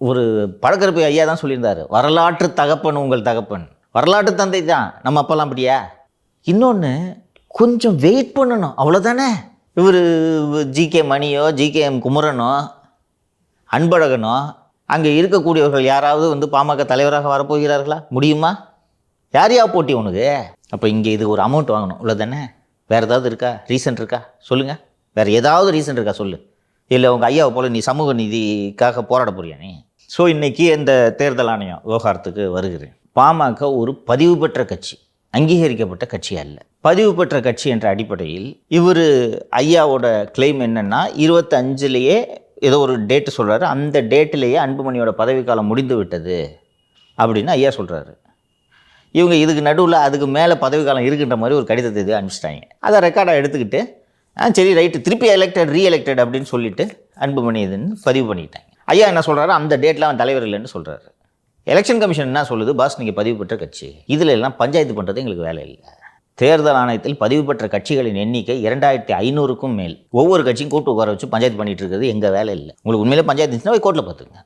ஒரு பழக்கருப்பை ஐயா தான் சொல்லியிருந்தார், வரலாற்று தகப்பன் உங்கள் தகப்பன். வரலாற்று தந்தை தான் நம்ம அப்பெல்லாம். அப்படியா? இன்னொன்று, கொஞ்சம் வெயிட் பண்ணணும், அவ்வளோதானே. இவர் ஜிகே மணியோ ஜிகேஎம் குமரனோ அன்பழகனோ அங்கே இருக்கக்கூடியவர்கள் யாராவது வந்து பாமக தலைவராக வரப்போகிறார்களா? முடியுமா? யாரையா போட்டி உனக்கு? அப்போ இங்கே இது ஒரு அமௌண்ட் வாங்கணும், இவ்வளோதானே. வேறு ஏதாவது இருக்கா? ரீசன் இருக்கா? சொல்லுங்கள். வேறு ஏதாவது ரீசன் இருக்கா சொல்லு. இல்லை உங்கள் ஐயாவை போல் நீ சமூக நீதிக்காக போராட போறியா நீ? ஸோ இன்றைக்கி இந்த தேர்தல் ஆணையம் விவகாரத்துக்கு வருகிறேன். பாமக ஒரு பதிவு பெற்ற கட்சி, அங்கீகரிக்கப்பட்ட கட்சி அல்ல. பதிவு பெற்ற கட்சி என்ற அடிப்படையில் இவர் ஐயாவோட கிளைம் என்னென்னா, 25லேயே ஏதோ ஒரு டேட்டு சொல்கிறாரு, அந்த டேட்டிலேயே அன்புமணியோட பதவிக்காலம் முடிந்து விட்டது அப்படின்னு ஐயா சொல்கிறாரு. இவங்க இதுக்கு நடுவில் அதுக்கு மேலே பதவிக்காலம் இருக்குன்ற மாதிரி ஒரு கடிதத்தை இது அனுப்பிச்சிட்டாங்க. அதை ரெக்கார்டாக எடுத்துக்கிட்டு சரி ரைட்டு, திருப்பி ரீஎலெக்டட் அப்படின்னு சொல்லிட்டு அன்புமணி இதுன்னு பதிவு பண்ணிக்கிட்டாங்க. ஐயா என்ன சொல்கிறாரு, அந்த டேட்டில் அவன் தலைவர் இல்லைன்னு சொல்கிறாரு. எலெக்ஷன் கமிஷன் என்ன சொல்லுது, பாஸ் நீங்கள் பதிவு பெற்ற கட்சி, இதில் எல்லாம் பஞ்சாயத்து பண்ணுறது எங்களுக்கு வேலை இல்லை. தேர்தல் ஆணையத்தில் பதிவு பெற்ற கட்சிகளின் எண்ணிக்கை 2500க்கும் மேல். ஒவ்வொரு கட்சியும் கூட்டு உட்கார வச்சு பஞ்சாயத்து பண்ணிட்டு இருக்கிறது எங்கள் வேலை இல்லை. உங்களுக்கு உண்மையிலே பஞ்சாயத்து இருந்துச்சுன்னா கோர்ட்டில் பார்த்துங்க.